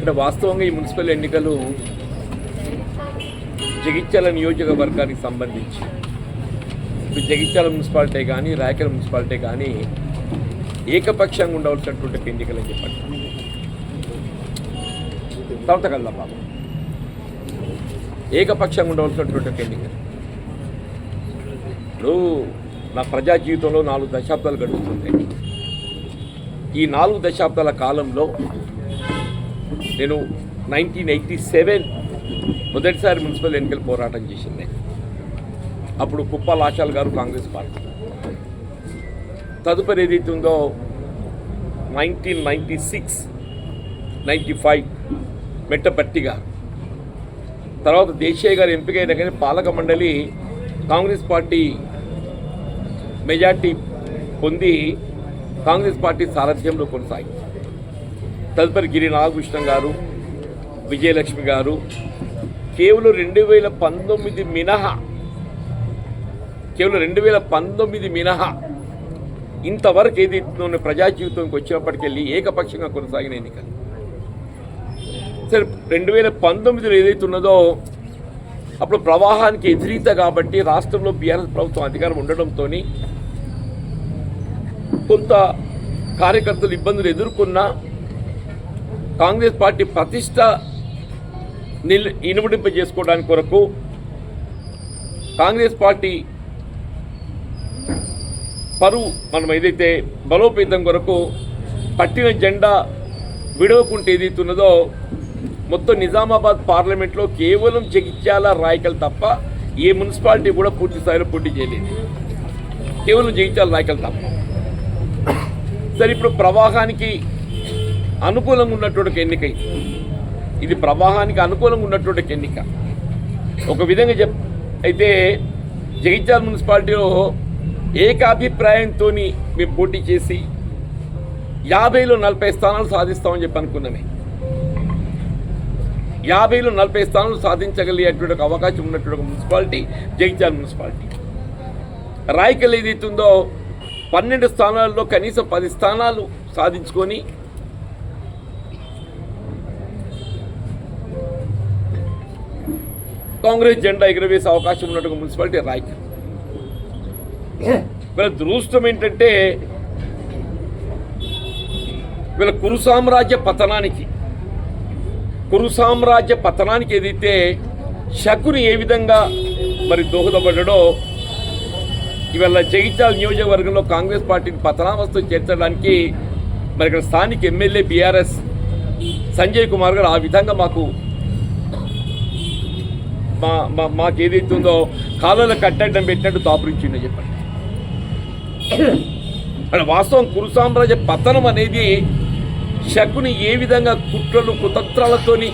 అంటే వాస్తవంగా ఈ మున్సిపల్ ఎన్నికలు జగిత్యాల నియోజకవర్గానికి సంబంధించి ఇప్పుడు జగిత్యాల మున్సిపాలిటీ కానీ రాయకల్ మున్సిపాలిటీ కానీ ఏకపక్షంగా ఉండవలసినటువంటి ఎన్నికలు అని చెప్పండి. తర్వాత కల్లా బాబు ఏకపక్షంగా ఉండవలసినటువంటి ఎన్నికలు. ఇప్పుడు నా ప్రజా జీవితంలో 4 దశాబ్దాలు గడుస్తుంది. ఈ 4 దశాబ్దాల కాలంలో నేను 1987 మొదటిసారి మున్సిపల్ ఎన్నికలు పోరాటం చేసింది. అప్పుడు కుప్పాల ఆశాల్ గారు కాంగ్రెస్ పార్టీ. తదుపరి ఏదైతే ఉందో 1996, 95 మెట్టపర్తి గారు, తర్వాత దేశీయ గారు ఎంపికైన కానీ పాలక మండలి కాంగ్రెస్ పార్టీ మెజార్టీ పొంది కాంగ్రెస్ పార్టీ సారథ్యంలో కొనసాగింది. తదుపరి గిరి నాగకృష్ణ గారు, విజయలక్ష్మి గారు కేవలం 2019 మినహా, కేవలం 2019 మినహా ఇంతవరకు ఏదైతే ప్రజా జీవితంకి వచ్చినప్పటికెళ్ళి ఏకపక్షంగా కొనసాగిన ఎన్నికలు. సరే 2019లో ఏదైతే ఉన్నదో అప్పుడు ప్రవాహానికి ఎదురీత కాబట్టి రాష్ట్రంలో బీఆర్ఎస్ ప్రభుత్వం అధికారం ఉండడంతో కొంత కార్యకర్తలు ఇబ్బందులు ఎదుర్కొన్న కాంగ్రెస్ పార్టీ ప్రతిష్ట ఇనుమడింపజేసుకోవడానికి కొరకు కాంగ్రెస్ పార్టీ పరువు మనం ఏదైతే బలోపేతం కొరకు పట్టిన జెండా విడవకుంటే ఏదైతే ఉన్నదో మొత్తం నిజామాబాద్ పార్లమెంట్లో కేవలం జగిత్యాల రాయకల్ తప్ప ఏ మున్సిపాలిటీ కూడా పూర్తి స్థాయిలో పోటీ చేయలేదు. కేవలం జగిత్యాల రాయకల్ తప్ప. సరే ఇప్పుడు ప్రవాహానికి అనుకూలంగా ఉన్నటువంటి ఎన్నిక ఇది ప్రవాహానికి అనుకూలంగా ఉన్నటువంటి ఎన్నిక. ఒక విధంగా అయితే జగిత్యాల మున్సిపాలిటీలో ఏకాభిప్రాయంతో మేము పోటీ చేసి 50లో 40 స్థానాలు సాధిస్తామని చెప్పి అనుకున్నామే. 50లో 40 స్థానాలు సాధించగలిగేటువంటి ఒక అవకాశం ఉన్నటువంటి మున్సిపాలిటీ జగిత్యాల మున్సిపాలిటీ. రాయకల్ ఏదైతుందో 12 స్థానాల్లో కనీసం 10 స్థానాలు సాధించుకొని కాంగ్రెస్ జెండా ఎగురవేసే అవకాశం ఉన్నటువంటి మున్సిపాలిటీ రాయకల్. వీళ్ళ దురదృష్టం ఏంటంటే వీళ్ళ కురు సామ్రాజ్య పతనానికి ఏదైతే శకుని ఏ విధంగా మరి దోహదపడ్డాడో ఇవాళ జగిత్యాల నియోజకవర్గంలో కాంగ్రెస్ పార్టీని పతనావస్థ చేర్చడానికి మరి ఇక్కడ స్థానిక ఎమ్మెల్యే బీఆర్ఎస్ సంజయ్ కుమార్ గారు ఆ విధంగా మాకు ఏదైతే ఉందో కాలంలో కట్టడం పెట్టినట్టు దాపురించిందని చెప్పండి. అంటే వాస్తవం కురు సామ్రాజ్య పతనం అనేది శకుని ఏ విధంగా కుట్రలు కుతంత్రాలతోని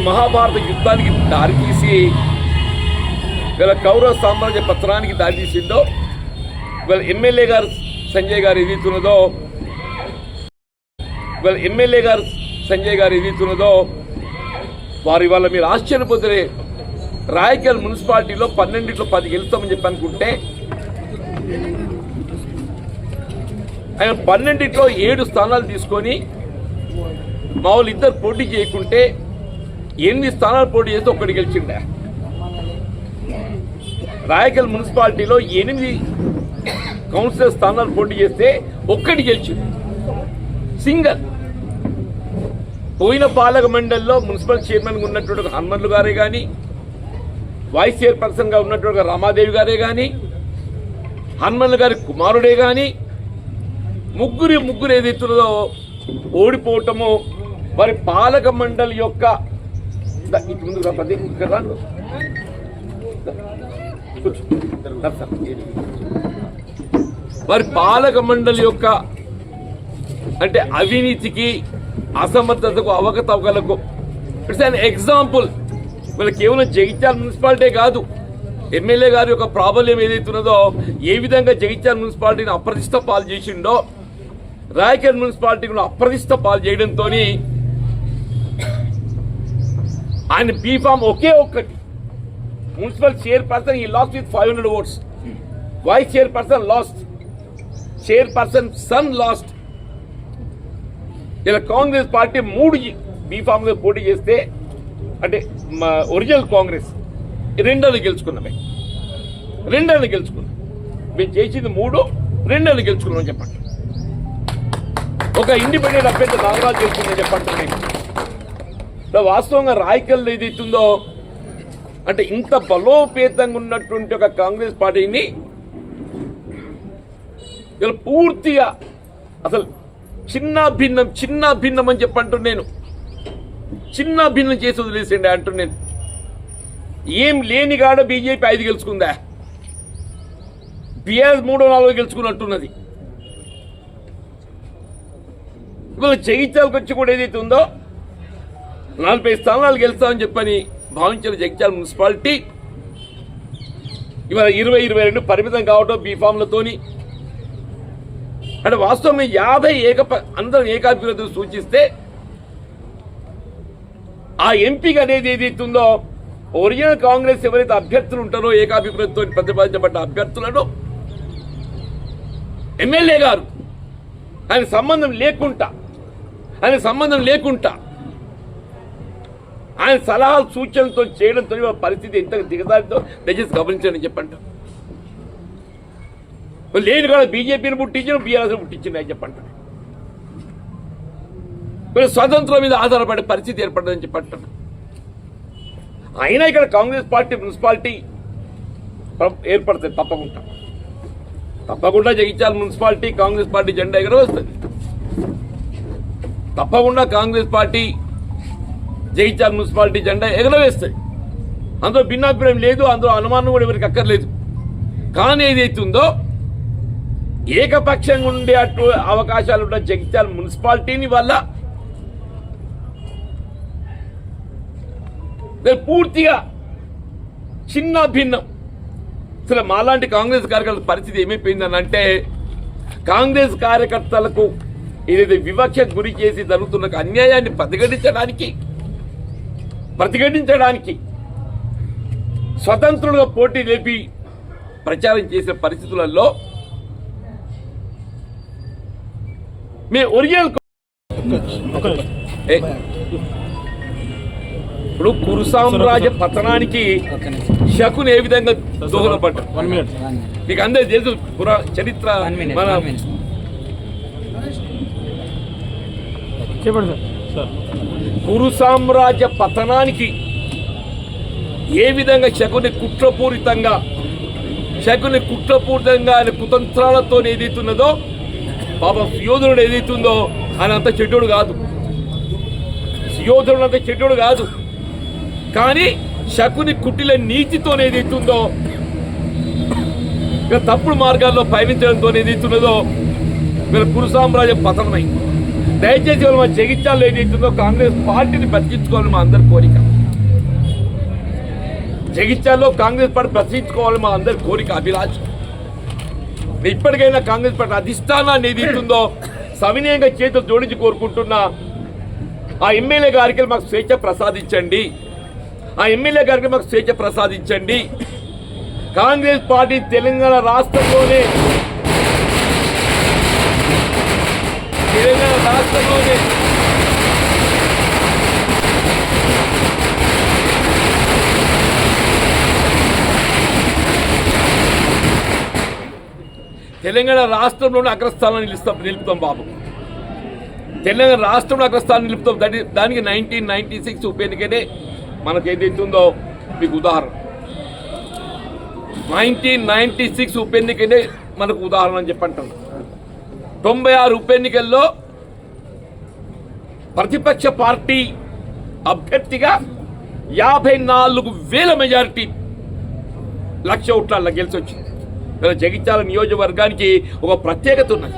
మహాభారత యుద్ధానికి దారితీసి వీళ్ళ కౌరవ సామ్రాజ్య పతనానికి దారితీసిందో వీళ్ళ ఎమ్మెల్యే గారు సంజయ్ గారు ఏదైతున్నదో వారు ఇవాళ మీరు ఆశ్చర్యపోతే రాయకల్ మున్సిపాలిటీలో 12లో 10 గెలుస్తామని చెప్పి అనుకుంటే ఆయన 12లో 7 స్థానాలు తీసుకొని మా వాళ్ళు ఇద్దరు పోటీ చేయకుంటే 8 స్థానాలు పోటీ చేస్తే 1 గెలిచిండే. రాయకల్ మున్సిపాలిటీలో 8 కౌన్సిలర్ స్థానాలు పోటీ చేస్తే 1 గెలిచింది సింగల్. పోయిన పాలక మండలిలో మున్సిపల్ చైర్మన్గా ఉన్నటువంటి హనుమన్లు గారే కానీ, వైస్ చైర్పర్సన్గా ఉన్నటువంటి రామాదేవి గారే కానీ, హనుమన్ల గారి కుమారుడే కానీ ముగ్గురు ఏదైతున్నదో ఓడిపోవటము వారి పాలక మండలి యొక్క అంటే అవినీతికి అసమర్థతకు అవకతవకలకు ఇట్స్ అన్ ఎగ్జాంపుల్. వీళ్ళ కేవలం జగిత్యాల మున్సిపాలిటీ కాదు, ఎమ్మెల్యే గారి యొక్క ప్రాబల్యం ఏదైతున్నదో ఏ విధంగా జగిత్యాల మున్సిపాలిటీని అప్రతిష్ట పాలు చేసిండో రాయకల్ మున్సిపాలిటీని అప్రతిష్ట పాలు చేయడంతో ఆయన బీఫామ్ ఒకే ఒక్కటి. మున్సిపల్ చైర్పర్సన్ ఈ lost with 500 votes, vice chairperson lost, chairperson son lost. ఇలా కాంగ్రెస్ పార్టీ 3 బీఫామ్గా పోటీ చేస్తే అంటే మా ఒరిజినల్ కాంగ్రెస్ 2 గెలుచుకున్నామే, 2 గెలుచుకున్నాం. మేము చేసింది 3, 2 గెలుచుకున్నాం చెప్పండి. ఒక ఇండిపెండెంట్ అభ్యర్థి నాగరాజు గెలుచుకుందని చెప్పండి. వాస్తవంగా రాయకల్ ఏదైతుందో అంటే ఇంత బలోపేతంగా ఉన్నటువంటి ఒక కాంగ్రెస్ పార్టీని ఇలా పూర్తిగా అసలు చిన్న భిన్నం అని చెప్పంటూ నేను చిన్న భిన్నం చేసి వదిలేసిండే అంటూ నేను. ఏం లేని కాడ బీజేపీ 5 గెలుచుకుందా, బీఆర్ఎస్ 3-4 గెలుచుకున్నట్టున్నది. ఇవాళ జగిత్యాలకు వచ్చి కూడా ఏదైతే ఉందో 40 స్థానాలు గెలుస్తామని చెప్పని భావించిన జగిత్యాల మున్సిపాలిటీ ఇవాళ 20-22 పరిమితం కావడం బీఫామ్లతోని. అంటే వాస్తవంగా 50 అందరం ఏకాభిప్రాయం సూచిస్తే ఆ ఎంపీగా అనేది ఏదైతుందో ఒరిజినల్ కాంగ్రెస్ ఎవరైతే అభ్యర్థులు ఉంటారో ఏకాభిప్రాయంతో ప్రతిపాదించబడ్డ అభ్యర్థులను ఎమ్మెల్యే గారు ఆయన సంబంధం లేకుండా ఆయన సలహాలు సూచనలతో చేయడంతో పరిస్థితి ఎంత దిగదారితో దయచేసి గమనించండి చెప్పండి. లేని కూడా బీజేపీని పుట్టించిన బీఆర్ఎస్ని పుట్టించింది అని చెప్పండి. స్వతంత్రం మీద ఆధారపడే పరిస్థితి ఏర్పడదని చెప్పంటారు. అయినా ఇక్కడ కాంగ్రెస్ పార్టీ మున్సిపాలిటీ ఏర్పడుతుంది తప్పకుండా జగిత్యాల మున్సిపాలిటీ కాంగ్రెస్ పార్టీ జెండా ఎగరవేస్తుంది. తప్పకుండా కాంగ్రెస్ పార్టీ జగిత్యాల మున్సిపాలిటీ జెండా ఎగరవేస్తుంది. అందులో భిన్నాభిప్రాయం లేదు, అందులో అనుమానం కూడా ఎవరికి అక్కర్లేదు. కానీ ఏదైతుందో ఏకపక్షంగా ఉండే అటు అవకాశాలు ఉన్న జగిత్యాల మున్సిపాలిటీని వల్ల పూర్తిగా చిన్న భిన్నం. అసలు మాలాంటి కాంగ్రెస్ కార్యకర్తల పరిస్థితి ఏమైపోయిందని అంటే కాంగ్రెస్ కార్యకర్తలకు ఏదైతే వివక్ష గురి చేసి జరుగుతున్న అన్యాయాన్ని ప్రతిఘటించడానికి స్వతంత్రులుగా పోటీ లేపి ప్రచారం చేసే పరిస్థితులలో మేము ఒరిజినల్ ఇప్పుడు కురు సామ్రాజ్య పతనానికి శకుని ఏ విధంగా దోహదపడ్డాడు మీకు అందరికీ తెలుసు. చరిత్ర మన కురు సామ్రాజ్య పతనానికి ఏ విధంగా శకుని కుట్రపూరితంగా ఆయన కుతంత్రాలతో ఏదైతున్నదో పాపం సుయోధనుడు ఏదైతుందో ఆయన అంత చెడ్డోడు కాదు. కానీ శకుని కుటిల నీతితో ఏదైతుందో ఇక తప్పుడు మార్గాల్లో పయనించడంతో ఏదైతున్నదో మీరు కురు సామ్రాజ్యం పతనమైంది. దయచేసి మన జగిత్యాల్లో ఏదైతుందో కాంగ్రెస్ పార్టీని బతికించుకోవాలని మా అందరి కోరిక. జగిత్యాల్లో కాంగ్రెస్ పార్టీ బతికించుకోవాలని మా అందరి కోరిక, అభిలాష. ఇప్పటికైనా కాంగ్రెస్ పార్టీ అధిష్టానాన్ని ఏదైతుందో సవినయంగా చేతులు జోడించి కోరుకుంటున్నా ఆ ఎమ్మెల్యే గారికి మాకు స్వేచ్ఛ ప్రసాదించండి. కాంగ్రెస్ పార్టీ తెలంగాణ రాష్ట్రంలోనే తెలంగాణ రాష్ట్రంలోనే అగ్రస్థానం నిలుపుతాం బాబు. తెలంగాణ రాష్ట్రంలో అగ్రస్థానం నిలుపుతాం. దానికి 1996 ఉప ఎన్నికనే మనకు ఏదైతుందో మీకు ఉదాహరణ. 1996 ఉప ఎన్నికనే మనకు ఉదాహరణ అని చెప్పంటాం. 96 ఉప ఎన్నికల్లో ప్రతిపక్ష పార్టీ అభ్యర్థిగా 54,000 మెజారిటీ 1,00,000 ఓట్ల గెలిచి వచ్చింది. జగిత్యాల నియోజకవర్గానికి ఒక ప్రత్యేకత ఉన్నది.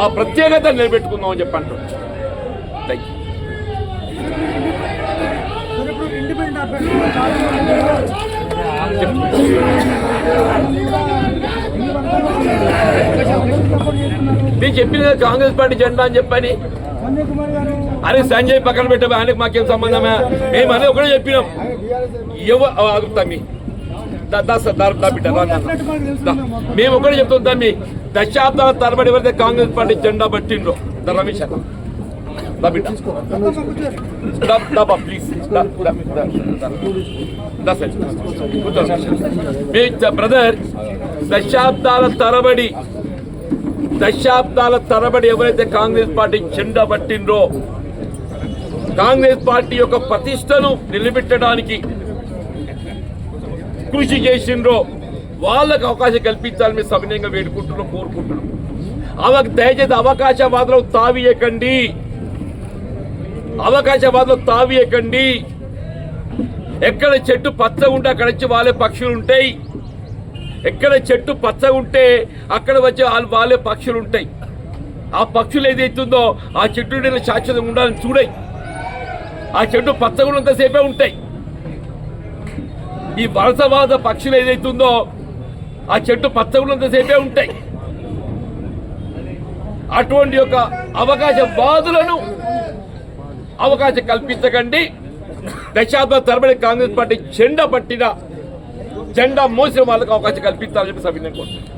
ఆ ప్రత్యేకత నిలబెట్టుకుందాం అని చెప్పంటారు. నేను చెప్పిన కాంగ్రెస్ పార్టీ జెండా అని చెప్పని. అరే సంజయ్ పక్కన పెట్టా, ఆయనకు మాకేం సంబంధమే? మేము అనేది ఒకటే చెప్పినాం. ఆగుతామి మేము ఒకటే చెప్తాం దాన్ని దశాబ్దాల తరబడి ఎవరైతే కాంగ్రెస్ పార్టీ జెండా పట్టిండ్రో రమేష్ అన్న బ్రదర్ దశాబ్దాల తరబడి ఎవరైతే కాంగ్రెస్ పార్టీ జెండా పట్టిండ్రో కాంగ్రెస్ పార్టీ యొక్క ప్రతిష్టను నిలబెట్టడానికి కృషి చేసిండ్రో వాళ్ళకు అవకాశం కల్పించాలని మేము సవినయంగా వేడుకుంటున్నాం, కోరుకుంటున్నాం. దయచేసి అవకాశవాదులకు తావియకండి. ఎక్కడ చెట్టు పచ్చగా ఉంటే అక్కడ వచ్చి వాళ్ళే పక్షులు ఉంటాయి. ఎక్కడ చెట్టు పచ్చగా ఉంటే అక్కడ వచ్చి వాళ్ళే పక్షులు ఉంటాయి. ఆ పక్షులు ఏదైతుందో ఆ చెట్టు శాశ్వతంగా ఉండాలని చూడాయి. ఆ చెట్టు పచ్చగా ఉన్నంతసేపే ఉంటాయి. ఈ వలసవాద పక్షులు ఏదైతుందో ఆ చెట్టు పచ్చగా ఉన్నంతసేపే ఉంటాయి. అటువంటి యొక్క అవకాశవాదులను అవకాశం కల్పించకండి. దశాబ్దాల తరబడి కాంగ్రెస్ పార్టీ జెండా మోసిన వాళ్ళకు అవకాశం కల్పించాలని చెప్పి సవినయం కోరుతున్నాను.